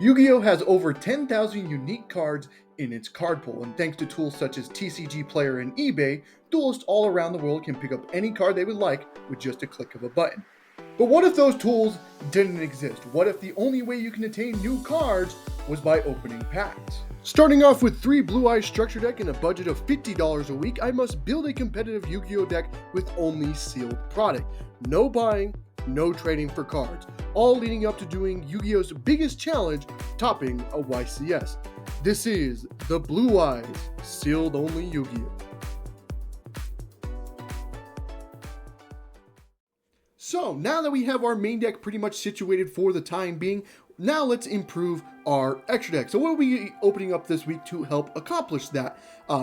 Yu-Gi-Oh has over 10,000 unique cards in its card pool, and thanks to tools such as TCG Player and eBay, duelists all around the world can pick up any card they would like with just a click of a button. But what if those tools didn't exist? What if the only way you can attain new cards was by opening packs? Starting off with 3 Blue Eyes Structure Deck and a budget of $50 a week, I must build a competitive Yu-Gi-Oh deck with only sealed product. No buying, no trading for cards, all leading up to doing Yu-Gi-Oh's biggest challenge, topping a YCS. This is the Blue Eyes Sealed Only Yu-Gi-Oh! So now that we have our main deck pretty much situated for the time being, now let's improve our extra deck. So what are we opening up this week to help accomplish that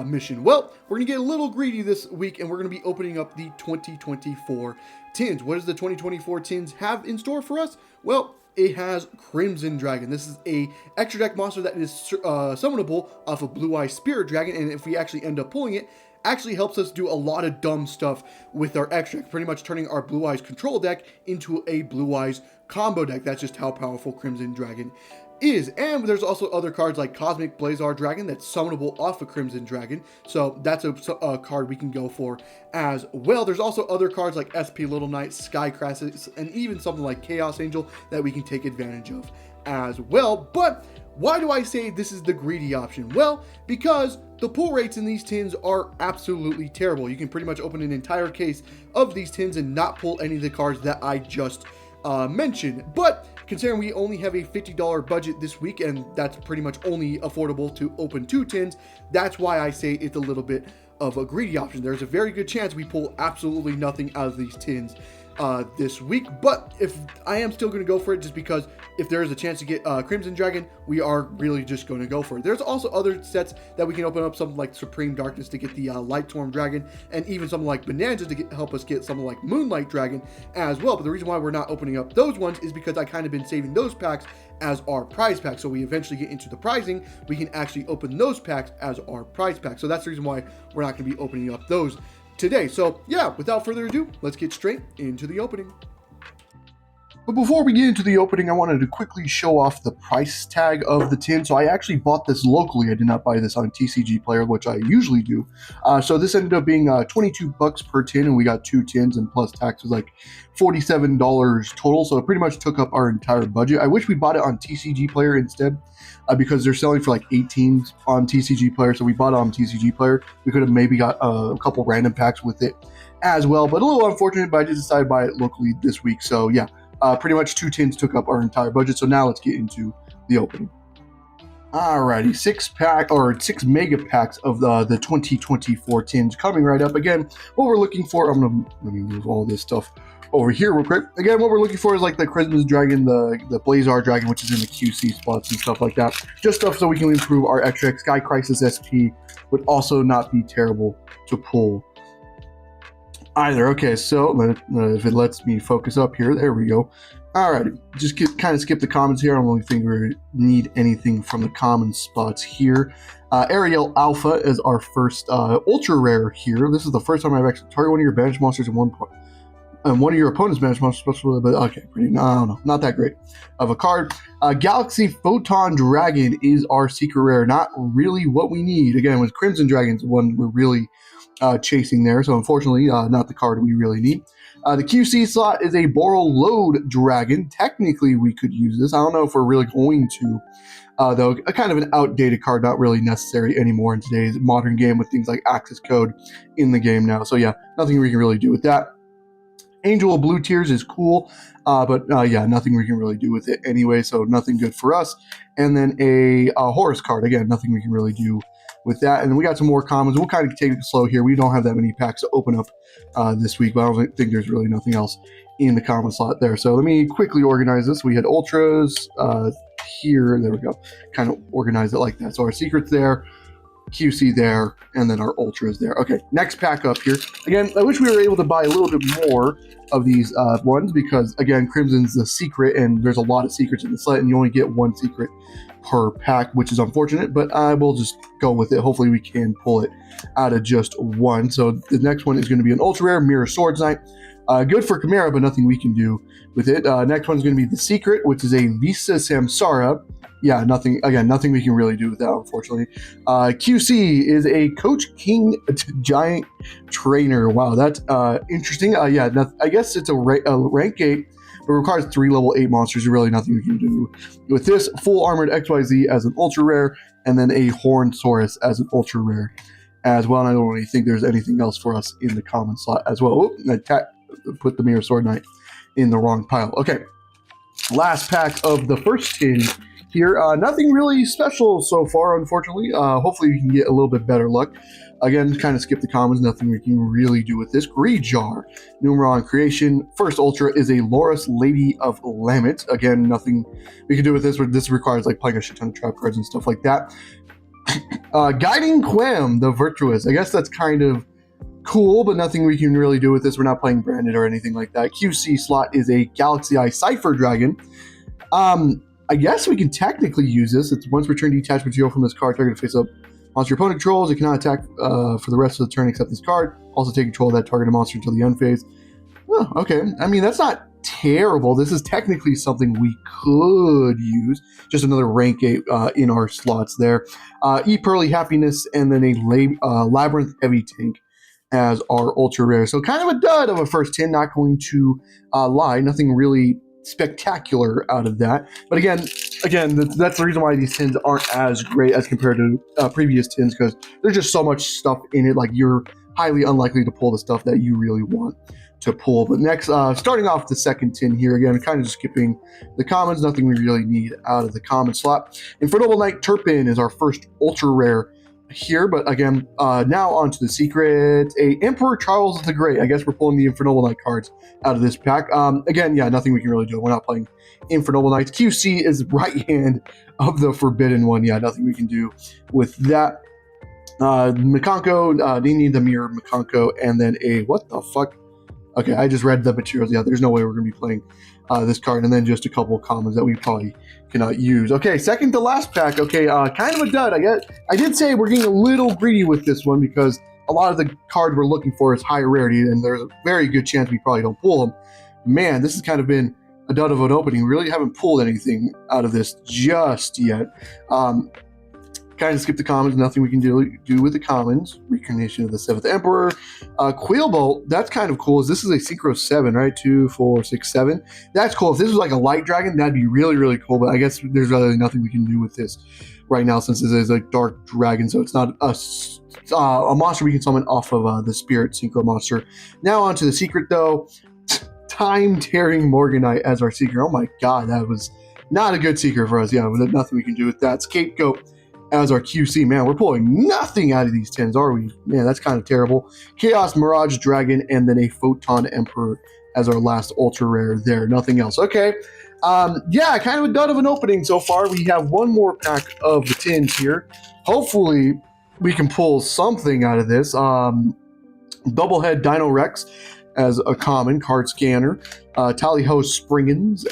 mission? Well, we're going to get a little greedy this week and we're going to be opening up the 2024 tins. What does the 2024 tins have in store for us? Well, it has Crimson Dragon. This is a extra deck monster that is summonable off of Blue Eye Spirit Dragon, and if we actually end up pulling it, actually helps us do a lot of dumb stuff with our extra deck, pretty much turning our Blue Eyes control deck into a Blue Eyes combo deck. That's just how powerful Crimson Dragon is. And there's also other cards like Cosmic Blazar Dragon that's summonable off of Crimson Dragon, so that's a card we can go for as well. There's also other cards like SP Little Knight, Sky Crassus, and even something like Chaos Angel that we can take advantage of as well. But why do I say this is the greedy option? Well, because the pull rates in these tins are absolutely terrible. You can pretty much open an entire case of these tins and not pull any of the cards that I just mentioned. But considering we only have a $50 budget this week, and that's pretty much only affordable to open 2 tins, that's why I say it's a little bit of a greedy option. There's a very good chance we pull absolutely nothing out of these tins this week, but if I am still going to go for it, just because if there is a chance to get Crimson Dragon, we are really just going to go for it. There's also other sets that we can open up, something like Supreme Darkness to get the Light Storm Dragon, and even something like Bonanza to help us get something like Moonlight Dragon as well. But the reason why we're not opening up those ones is because I kind of been saving those packs as our prize pack. So we eventually get into the prizing, we can actually open those packs as our prize pack. So that's the reason why we're not going to be opening up those today. So yeah, without further ado, let's get straight into the opening. But before we get into the opening, I wanted to quickly show off the price tag of the tin. So I actually bought this locally. I did not buy this on TCG Player, which I usually do. So this ended up being $22 per tin, and we got 2 tins, and plus tax was like $47 total. So it pretty much took up our entire budget. I wish we bought it on TCG Player instead, because they're selling for like 18 on TCG Player. So we bought it on TCG Player. We could have maybe got a couple random packs with it as well, but a little unfortunate, but I just decided to buy it locally this week. So yeah, pretty much 2 tins took up our entire budget. So now let's get into the opening. Alrighty, 6 mega packs of the 2024 tins coming right up. Again, what we're looking for, let me move all this stuff over here real quick. Again, what we're looking for is like the Crimson Dragon, the Blazar Dragon, which is in the QC spots and stuff like that. Just stuff so we can improve our extra. Sky Crisis SP would also not be terrible to pull either. Okay, so if it lets me focus up here, there we go. Alright, just kind of skip the commons here. I don't really think we need anything from the common spots here. Ariel Alpha is our first ultra rare here. This is the first time I've actually targeted one of your banished monsters at 1 point. And one of your opponent's banished monsters, but okay, I don't know, not that great of a card. Galaxy Photon Dragon is our secret rare. Not really what we need. Again, with Crimson Dragon's one we're really chasing there, so unfortunately not the card we really need. The QC slot is a Boral Load Dragon. Technically we could use this. I don't know if we're really going to, though. A kind of an outdated card, not really necessary anymore in today's modern game with things like access code in the game now. So yeah, nothing we can really do with that. Angel of Blue Tears is cool, but yeah, nothing we can really do with it anyway, so nothing good for us. And then a Horus card, again, nothing we can really do with that. And then we got some more commons. We'll kind of take it slow here. We don't have that many packs to open up this week, but I don't think there's really nothing else in the common slot there. So let me quickly organize this. We had Ultras here. There we go. Kind of organize it like that. So our secrets there, QC there, and then our Ultras there. Okay, next pack up here. Again, I wish we were able to buy a little bit more of these ones, because again, Crimson's the secret, and there's a lot of secrets in the set, and you only get 1 secret per pack, which is unfortunate, but I will just go with it. Hopefully we can pull it out of just 1. So the next one is going to be an ultra rare Mirror Swords Knight. Good for Chimera, but nothing we can do with it. Next one's going to be the secret, which is a Visa Samsara. yeah, nothing, again, nothing we can really do with that, unfortunately. QC is a Coach King Giant Trainer. Wow, that's interesting. Yeah, I guess it's a rank 8, but it requires 3 level 8 monsters. There's really nothing we can do with this. Full Armored XYZ as an ultra rare, and then a Horned Saurus as an ultra rare as well. And I don't really think there's anything else for us in the common slot as well. Oop, I put the Mirror Sword Knight in the wrong pile. Okay, last pack of the first tin here. Nothing really special so far, unfortunately. Hopefully we can get a little bit better luck. Again, kind of skip the commons. Nothing we can really do with this. Greedjar, Numeron Creation. First Ultra is a Loris Lady of Lammet. Again, nothing we can do with this. This requires like playing a shit ton of trap cards and stuff like that. Guiding Quam, the Virtuous. I guess that's kind of cool, but nothing we can really do with this. We're not playing branded or anything like that. QC slot is a Galaxy Eye Cypher Dragon. I guess we can technically use this. It's once returned detached material from this card, target to face up monster your opponent controls. It cannot attack for the rest of the turn except this card. Also take control of that targeted monster until the end phase. Oh, okay. I mean, that's not terrible. This is technically something we could use. Just another rank 8 in our slots there. Pearly Happiness, and then a Labyrinth Heavy Tank as our ultra rare. So kind of a dud of a first 10, not going to lie. Nothing really spectacular out of that. But again, that's the reason why these tins aren't as great as compared to previous tins, because there's just so much stuff in it. Like, you're highly unlikely to pull the stuff that you really want to pull. But next, starting off the second tin here, again, kind of just skipping the commons. Nothing we really need out of the common slot. Infernal Knight Turpin is our first ultra rare here, but again, now onto the secret. A Emperor Charles the Great. I guess we're pulling the Infernal Knight cards out of this pack. Again, yeah, nothing we can really do. We're not playing Infernal Knights. QC is right hand of the Forbidden One. Yeah, nothing we can do with that. Makonko, Nini the Mirror Makonko, and then a, what the fuck? Okay, I just read the materials. Yeah, there's no way we're going to be playing this card. And then just a couple of commons that we probably cannot use. Okay, second to last pack. Okay, kind of a dud. I did say we're getting a little greedy with this one because a lot of the cards we're looking for is higher rarity, and there's a very good chance we probably don't pull them. Man, this has kind of been a dud of an opening. We really haven't pulled anything out of this just yet. Kind of skip the commons. Nothing we can do with the commons. Reincarnation of the 7th Emperor. Quailbolt, that's kind of cool. This is a Synchro 7, right? 2, 4, 6, 7. That's cool. If this was like a light dragon, that'd be really, really cool. But I guess there's really nothing we can do with this right now, since this is a dark dragon. So it's not a monster we can summon off of the Spirit Synchro monster. Now onto the secret, though. Time-tearing Morganite as our secret. Oh my god, that was not a good secret for us. Yeah, nothing we can do with that. Scapegoat as our QC. Man, we're pulling nothing out of these tins, are we? Man, that's kind of terrible. Chaos Mirage Dragon, and then a Photon Emperor as our last ultra rare there. Nothing else. Okay. Yeah, kind of a dud of an opening so far. We have one more pack of the tins here. Hopefully we can pull something out of this. Doublehead Dino Rex as a common card scanner. Tally-Ho Springens,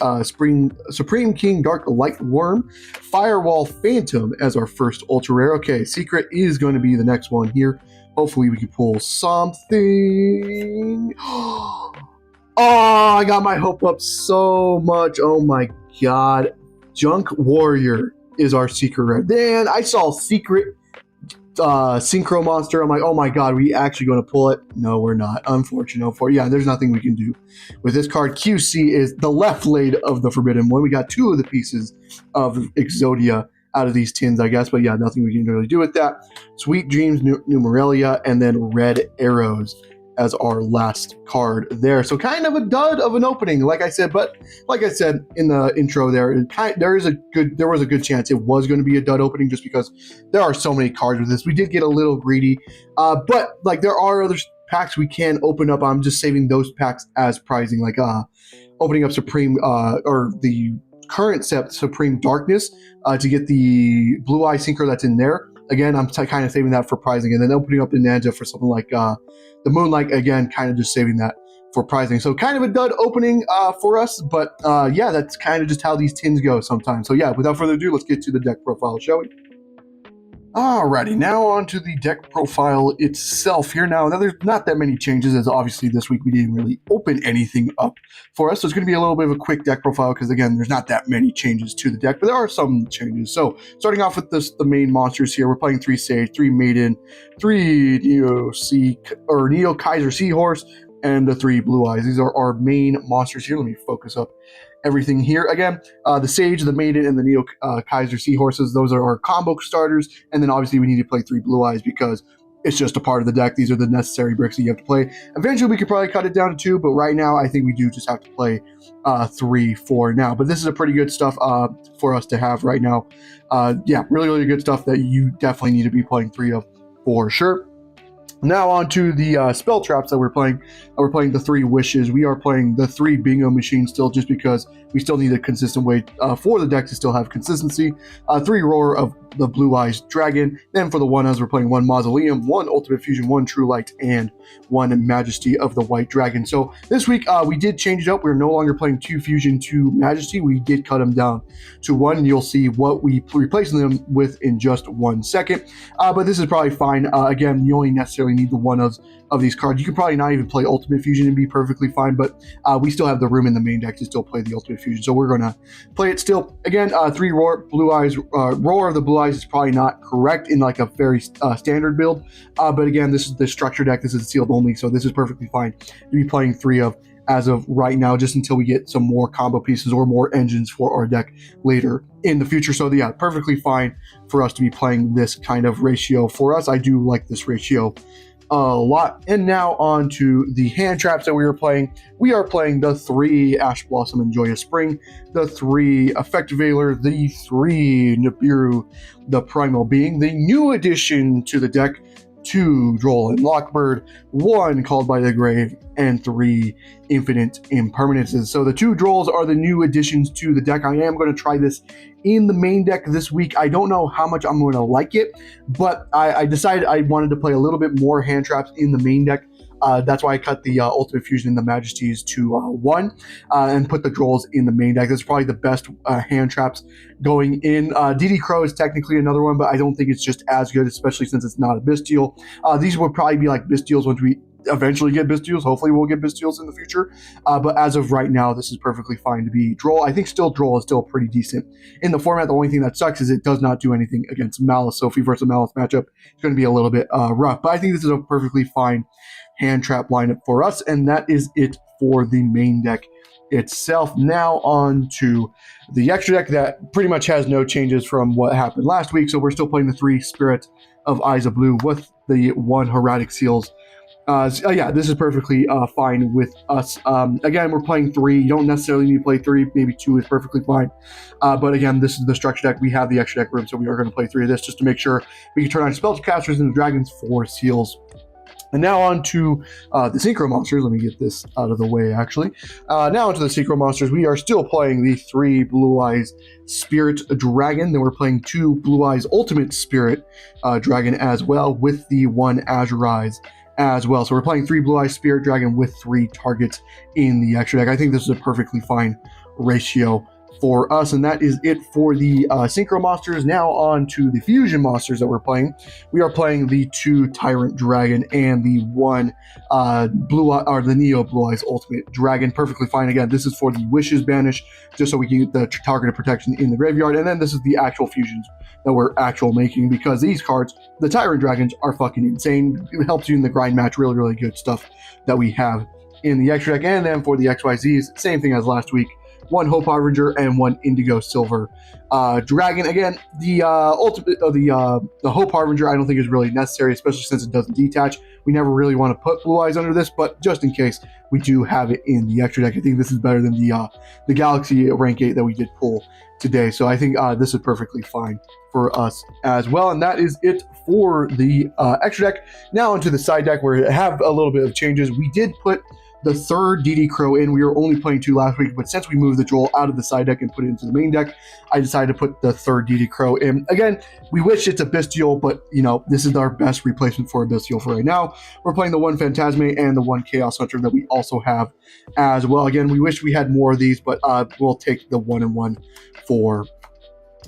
Supreme King Dark Light Worm, Firewall Phantom as our first ultra rare. Okay, secret is going to be the next one here. Hopefully we can pull something. Oh, I got my hope up so much. Oh my god. Junk Warrior is our secret rare. Then I saw secret Synchro monster. I'm like, oh my god, are we actually going to pull it? No, we're not. Unfortunate for yeah, there's nothing we can do with this card. QC is the left leg of the Forbidden One. We got 2 of the pieces of Exodia out of these tins, I guess, but yeah, nothing we can really do with that. Sweet Dreams, Numerelia, and then Red Arrows as our last card there. So kind of a dud of an opening, like I said, but like I said in the intro there, there was a good chance it was going to be a dud opening just because there are so many cards with this. We did get a little greedy, but like there are other packs we can open up. I'm just saving those packs as prizing, like opening up Supreme or the current set Supreme Darkness to get the Blue Eye Synchro that's in there. Again, I'm kind of saving that for prizing, and then opening up the Ninja for something like the Moonlight, again, kind of just saving that for prizing. So kind of a dud opening for us, but yeah, that's kind of just how these tins go sometimes. So yeah, without further ado, let's get to the deck profile, shall we? Alrighty, now on to the deck profile itself here. Now, there's not that many changes, as obviously this week we didn't really open anything up for us. So it's going to be a little bit of a quick deck profile because, again, there's not that many changes to the deck, but there are some changes. So starting off with the main monsters here, we're playing 3 Sage, 3 Maiden, 3 Neo Kaiser Seahorse, and the 3 Blue Eyes. These are our main monsters here. Let me focus up everything here. Again, the Sage, the Maiden, and the Neo Kaiser Seahorses, those are our combo starters. And then obviously we need to play 3 Blue Eyes because it's just a part of the deck. These are the necessary bricks that you have to play. Eventually we could probably cut it down to 2, but right now I think we do just have to play 3 for now. But this is a pretty good stuff for us to have right now. Yeah, really, really good stuff that you definitely need to be playing 3 of for sure. Now on to the spell traps that we're playing. We're playing the 3 Wishes. We are playing the 3 Bingo Machines still, just because we still need a consistent way for the deck to still have consistency. 3 Roar of the Blue Eyes Dragon. Then for the 1-Us, we're playing 1 Mausoleum, 1 Ultimate Fusion, 1 True Light, and 1 Majesty of the White Dragon. So this week we did change it up. We're no longer playing 2 Fusion, 2 Majesty. We did cut them down to 1. You'll see what we replace them with in just 1 second. But this is probably fine. Again, you only necessarily need the 1-Us of these cards. You could probably not even play Ultimate Fusion and be perfectly fine, but we still have the room in the main deck to still play the Ultimate Fusion, so we're going to play it still. Again, 3 Roar, Blue Eyes, Roar of the Blue Eyes is probably not correct in like a very standard build, but again, this is the structure deck, this is sealed only, so this is perfectly fine to be playing 3 of as of right now, just until we get some more combo pieces or more engines for our deck later in the future. So yeah, perfectly fine for us to be playing this kind of ratio for us. I do like this ratio a lot. And now on to the hand traps that we are playing. We are playing the 3 Ash Blossom and Joyous Spring, the 3 Effective Veiler, the 3 Nibiru, the Primal Being, the new addition to the deck, 2 Droll and Lockbird, 1 Called by the Grave, and 3 Infinite Impermanences. So the 2 Drolls are the new additions to the deck. I am going to try this in the main deck this week. I don't know how much I'm going to like it, but I decided I wanted to play a little bit more hand traps in the main deck. That's why I cut the Ultimate Fusion and the Majesties to 1 and put the Drolls in the main deck. That's probably the best hand traps going in. DD Crow is technically another one, but I don't think it's just as good, especially since it's not a Bestial. These would probably be like Bestials once we eventually get Bestials. Hopefully we'll get Bestials in the future. But as of right now, this is perfectly fine to be Droll. I think still Droll is still pretty decent in the format. The only thing that sucks is it does not do anything against Malice. So if we versus Malice matchup, it's going to be a little bit rough. But I think this is a perfectly fine hand trap lineup for us, and that is it for the main deck itself. Now on to the extra deck that pretty much has no changes from what happened last week. So we're still playing the 3 Spirit of Eyes of Blue with the 1 Heraldic Seals. Yeah, this is perfectly fine with us. Again, we're playing 3. You don't necessarily need to play 3. Maybe 2 is perfectly fine. But again, this is the structure deck. We have the extra deck room, so we are going to play 3 of this just to make sure we can turn on Spellcasters and the Dragons for Seals. And now on to the Synchro Monsters. Let me get this out of the way, actually. Now onto the Synchro Monsters. We are still playing the 3 Blue Eyes Spirit Dragon. Then we're playing 2 Blue Eyes Ultimate Spirit Dragon as well, with the 1 Azure Eyes as well. So we're playing 3 Blue Eyes Spirit Dragon with 3 targets in the extra deck. I think this is a perfectly fine ratio for us, and that is it for the Synchro Monsters. Now on to the Fusion Monsters that we're playing. We are playing the 2 Tyrant Dragon and the 1 the Neo Blue Eyes Ultimate Dragon. Perfectly fine. Again, this is for the Wishes Banish, just so we can get the targeted protection in the graveyard, and then this is the actual fusions that we're making, because these cards, the Tyrant Dragons, are fucking insane. It helps you in the grind match. Really, really good stuff that we have in the extra deck. And then for the XYZs, same thing as last week. 1 Hope Harbinger and 1 Indigo Silver Dragon. Again, the Hope Harbinger I don't think is really necessary, especially since it doesn't detach. We never really want to put Blue Eyes under this, but just in case, we do have it in the extra deck. I think this is better than the Galaxy Rank 8 that we did pull today. So I think this is perfectly fine for us as well. And that is it for the extra deck. Now into the side deck, where we have a little bit of changes. We did put the 3rd DD Crow in. We were only playing 2 last week, but since we moved the Droll out of the side deck and put it into the main deck, I decided to put the 3rd DD Crow in. Again, we wish it's a Bestial, but this is our best replacement for a Bestial for right now. We're playing the 1 Phantasme and the 1 Chaos Hunter that we also have as well. Again, we wish we had more of these, but we'll take the 1 and 1 for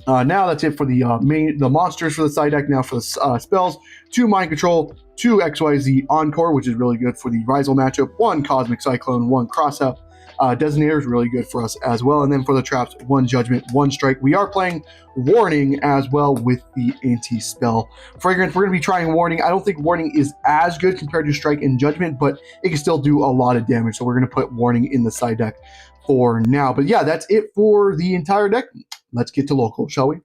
Now that's it for the monsters for the side deck. Now for the spells: 2 Mind Control, 2 XYZ Encore, which is really good for the Rizal matchup, 1 Cosmic Cyclone, 1 Cross Up. Designator is really good for us as well. And then for the traps, 1 Judgment, 1 Strike. We are playing Warning as well with the anti-spell Fragrance. We're going to be trying Warning. I don't think Warning is as good compared to Strike and Judgment, but it can still do a lot of damage. So we're going to put Warning in the side deck for now. But yeah, that's it for the entire deck. Let's get to local, shall we?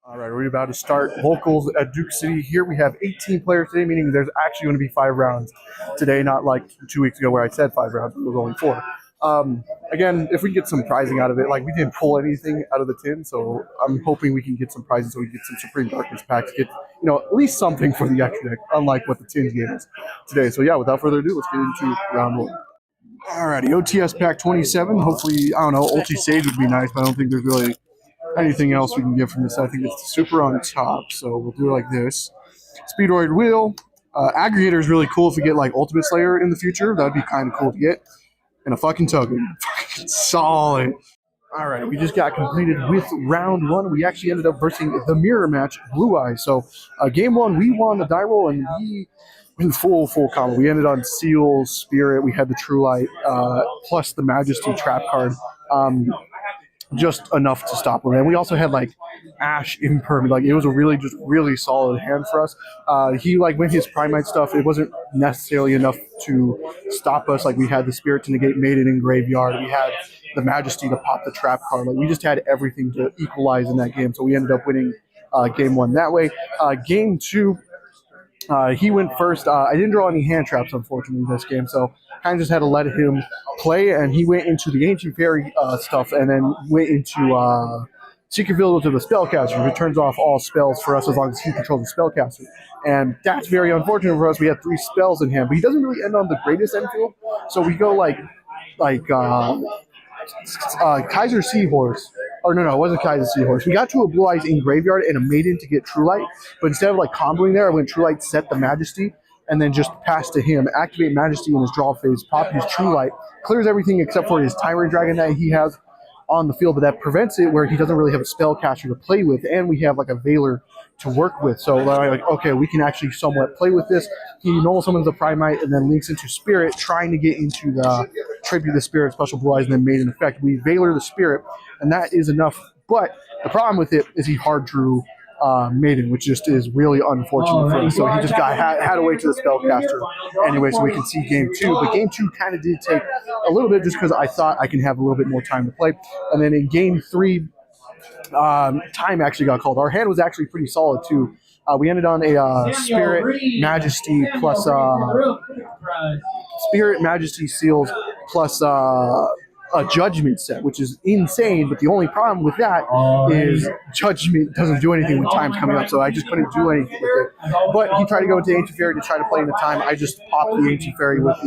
All right, we're about to start locals at Duke City. Here we have 18 players today, meaning there's actually going to be 5 rounds today, not like 2 weeks ago where I said 5 rounds, it was only 4. Again, if we can get some prizing out of it, like we didn't pull anything out of the tin, so I'm hoping we can get some prizes so we can get some Supreme Darkness packs, get, at least something for the extra deck, unlike what the tins gave us today. So yeah, without further ado, let's get into round 1. Alrighty, OTS pack 27. Hopefully, I don't know, Ulti Sage would be nice, but I don't think there's really anything else we can get from this. I think it's super on top, so we'll do it like this. Speedroid Wheel. Aggregator is really cool if we get like Ultimate Slayer in the future. That would be kind of cool to get. And a fucking token. Fucking solid. Alright, we just got completed with round 1. We actually ended up versing the mirror match, Blue Eyes. So game 1, we won the die roll, and we in full combo. We ended on Seal, Spirit, we had the True Light, plus the Majesty trap card. Just enough to stop him. And we also had like Ash Impermanent. Like it was a really solid hand for us. He like went his Primite stuff. It wasn't necessarily enough to stop us. Like we had the Spirit to negate Maiden in Graveyard. We had the Majesty to pop the trap card. Like we just had everything to equalize in that game. So we ended up winning game 1 that way. Game 2, he went first. I didn't draw any hand traps, unfortunately, this game, so kind of just had to let him play, and he went into the Ancient Fairy stuff, and then went into Secret Village to the Spellcaster, which turns off all spells for us as long as he controls the Spellcaster. And that's very unfortunate for us. We had 3 spells in hand, but he doesn't really end on the greatest end field, so we go like Kaiser Seahorse. Or no, it wasn't Kaiser Seahorse. We got to a Blue Eyes in Graveyard and a Maiden to get True Light, but instead of like comboing there, I went True Light, set the Majesty, and then just pass to him, activate Majesty in his draw phase, pop his True Light, clears everything except for his Tyrant Dragon that he has on the field, but that prevents it where he doesn't really have a Spellcaster to play with, and we have like a Veiler to work with. So like, okay, we can actually somewhat play with this. He normal summons the Primite and then links into Spirit, trying to get into the Tribute the Spirit, Special Blue Eyes, and then Maiden effect. We Veiler the Spirit, and that is enough. But the problem with it is he hard drew Maiden, which just is really unfortunate for him. So he just had to wait to the Spellcaster anyway, so we can see game 2. But game 2 kind of did take a little bit just because I thought I can have a little bit more time to play. And then in game 3, time actually got called. Our hand was actually pretty solid too. We ended on a Spirit Majesty plus Spirit Majesty Seals plus a Judgment set, which is insane. But the only problem with that is Judgment doesn't do anything when time's coming up, so I just couldn't do anything with it. But he tried to go into Ancient Fairy to try to play in the time. I just popped the Ancient Fairy with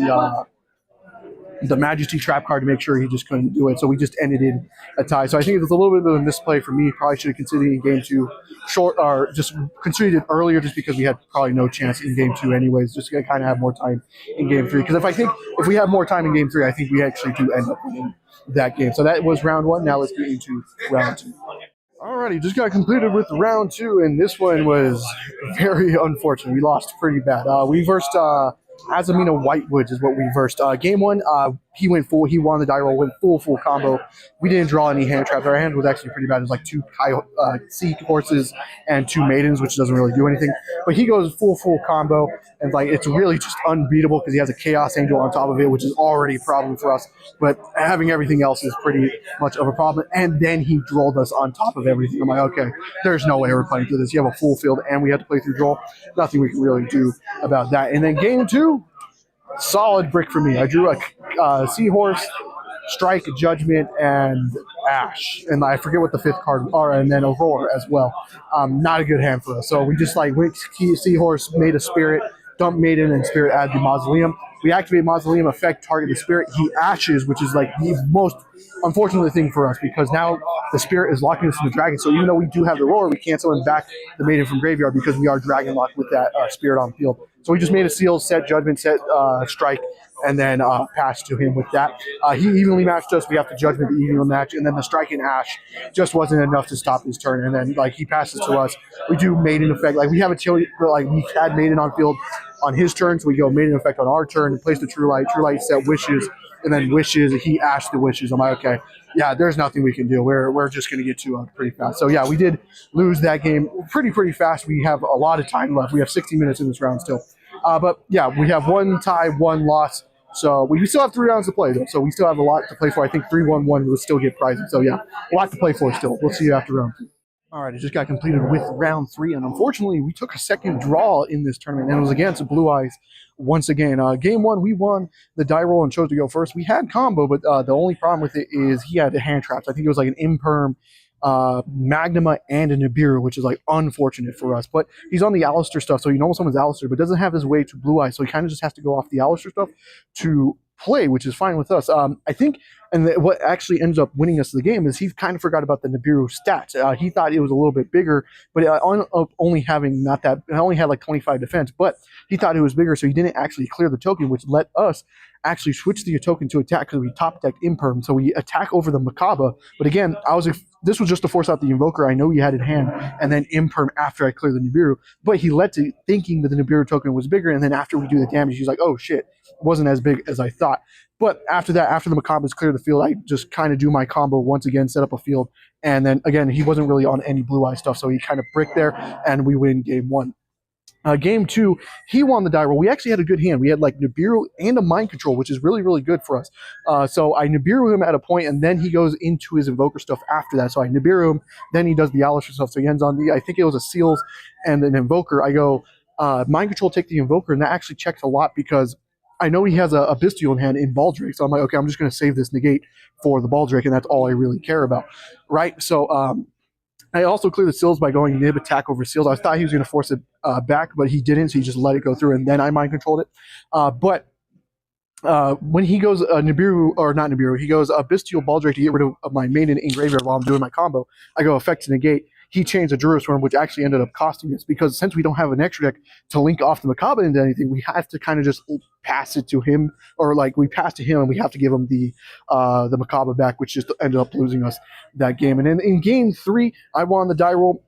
the Majesty trap card to make sure he just couldn't do it. So we just ended in a tie. So I think it was a little bit of a misplay for me. Probably should have considered in game 2 short, or just considered it earlier, just because we had probably no chance in game 2 anyways. Just to kind of have more time in game 3. Because if we have more time in game 3, I think we actually do end up winning that game. So that was round 1. Now let's get into round 2. Alrighty, just got completed with round 2, and this one was very unfortunate. We lost pretty bad. We versed Azamina Whitewoods is what we versed. Game 1, he went full. He won the die roll, went full combo. We didn't draw any hand traps. Our hand was actually pretty bad. It was like 2 sea horses and 2 maidens, which doesn't really do anything. But he goes full combo, and like it's really just unbeatable because he has a Chaos Angel on top of it, which is already a problem for us. But having everything else is pretty much of a problem. And then he drolled us on top of everything. I'm like, okay, there's no way we're playing through this. You have a full field, and we have to play through draw. Nothing we can really do about that. And then game 2, solid brick for me. I drew a Seahorse, Strike, Judgment, and Ash. And I forget what the 5th card are, and then Aurora as well. Not a good hand for us. So we just like went Seahorse, made a Spirit, dumped Maiden, and Spirit add the Mausoleum. We activate Mausoleum effect, target the Spirit. He ashes, which is like the most unfortunate thing for us because now the Spirit is locking us in the Dragon. So even though we do have the Roar, we can't summon back the Maiden from Graveyard because we are Dragon locked with that Spirit on the field. So we just made a Seal, set Judgment, set Strike, and then pass to him with that. He evenly matched us. We have to judgment the evenly match, and then the striking Ash just wasn't enough to stop his turn. And then like he passes to us, we do maiden effect. Like we have a chili, like we had maiden on field on his turn, so we go maiden effect on our turn and place the true light. True light set wishes, and then wishes. He ashed the wishes. I'm like, okay, yeah, there's nothing we can do. We're just gonna get to pretty fast. So yeah, we did lose that game pretty fast. We have a lot of time left. We have 60 minutes in this round still. But yeah, we have one tie, one loss. So we still have 3 rounds to play, though. So we still have a lot to play for. I think 3-1-1 will still get prizes. So yeah, a lot to play for still. We'll see you after round 2. All right, it just got completed with round 3, and unfortunately, we took a second draw in this tournament, and it was against Blue Eyes once again. Game 1, we won the die roll and chose to go first. We had combo, but the only problem with it is he had the hand traps. I think it was like an imperm, Magnuma, and a Nibiru, which is like unfortunate for us. But he's on the Alistair stuff, so you know someone's Alistair, but doesn't have his way to Blue Eyes, so he kind of just has to go off the Alistair stuff to play, which is fine with us. I think, and what actually ends up winning us the game is he kind of forgot about the Nibiru stats. He thought it was a little bit bigger, but only having not that, I only had like 25 defense, but he thought it was bigger, so he didn't actually clear the token, which let us actually switch the token to attack because we top decked Imperm, so we attack over the Macabre. But again, this was just to force out the Invoker. I know he had in hand, and then Imperm after I clear the Nibiru, but he led to thinking that the Nibiru token was bigger, and then after we do the damage, he's like, oh shit, it wasn't as big as I thought. But after that, after the Macabres clear the field, I just kind of do my combo once again, set up a field, and then again, he wasn't really on any Blue Eye stuff, so he kind of bricked there, and we win game 1. Game 2, he won the die roll. We actually had a good hand. We had like Nibiru and a mind control, which is really good for us. So I Nibiru him at a point, and then he goes into his Invoker stuff after that. So I Nibiru him, then he does the Alistair stuff. So he ends on I think it was a Seals and an Invoker. I go, mind control, take the Invoker, and that actually checks a lot because I know he has a Bestial in hand in Baldrake. So I'm like, okay, I'm just going to save this negate for the Baldrake, and that's all I really care about, right? So I also cleared the Seals by going Nib attack over Seals. I thought he was going to force it back, but he didn't, so he just let it go through, and then I mind controlled it. But when he goes Nibiru, or not Nibiru, he goes Bestial Baldrake to get rid of my maiden in graveyard while I'm doing my combo. I go effect to negate. He changed the Druid Swarm, which actually ended up costing us because since we don't have an extra deck to link off the Macabre into anything, we have to kind of just pass it to him, or like we pass to him and we have to give him the Macabre back, which just ended up losing us that game. And then in game 3, I won the die roll.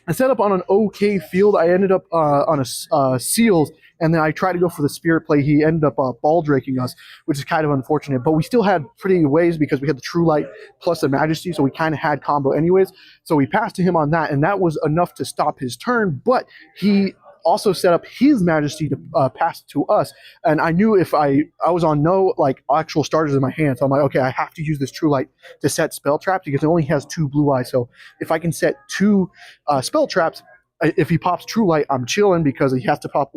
I set up on an okay field. I ended up on a Seals, and then I tried to go for the Spirit play. He ended up ball draking us, which is kind of unfortunate. But we still had pretty ways because we had the True Light plus the Majesty, so we kind of had combo anyways. So we passed to him on that, and that was enough to stop his turn. But he also set up his Majesty to pass to us, and I knew if I was on no like actual starters in my hand, so I'm like, okay, I have to use this True Light to set spell traps because it only has 2 Blue Eyes. So if I can set 2 spell traps, if he pops True Light, I'm chilling because he has to pop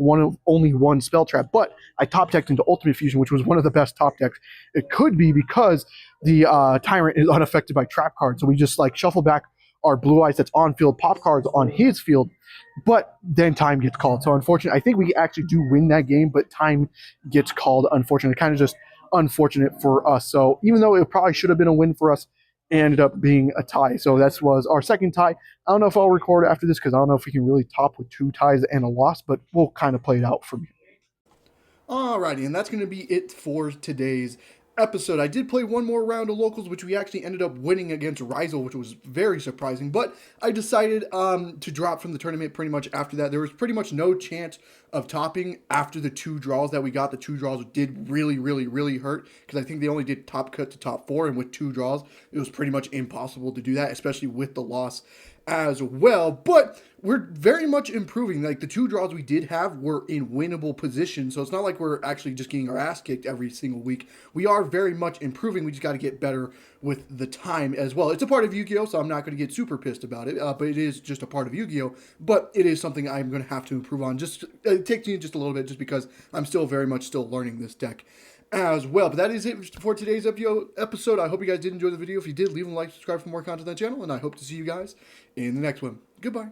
only one spell trap. But I top decked into Ultimate Fusion, which was one of the best top decks it could be because the Tyrant is unaffected by trap cards. So we just like shuffle back our Blue Eyes that's on field, pop cards on his field, but then time gets called. So unfortunately, I think we actually do win that game, but time gets called, unfortunately. Kind of just unfortunate for us. So even though it probably should have been a win for us, it ended up being a tie. So that was our second tie. I don't know if I'll record after this because I don't know if we can really top with 2 ties and a loss, but we'll kind of play it out from here. Alrighty, and that's going to be it for today's episode. I did play one more round of locals, which we actually ended up winning against Rizel, which was very surprising. But I decided to drop from the tournament pretty much after that. There was pretty much no chance of topping after the 2 draws that we got. The 2 draws did really hurt because I think they only did top cut to top 4, and with 2 draws, it was pretty much impossible to do that, especially with the loss as well. But we're very much improving. Like the 2 draws we did have were in winnable positions, so it's not like we're actually just getting our ass kicked every single week. We are very much improving. We just got to get better with the time as well. It's a part of Yu-Gi-Oh, so I'm not going to get super pissed about it, but it is just a part of Yu-Gi-Oh, but it is something I'm going to have to improve on. Just it takes me just a little bit, just because I'm still very much still learning this deck as well. But that is it for today's episode. I hope you guys did enjoy the video. If you did, leave a like, subscribe for more content on the channel, and I hope to see you guys in the next one. Goodbye.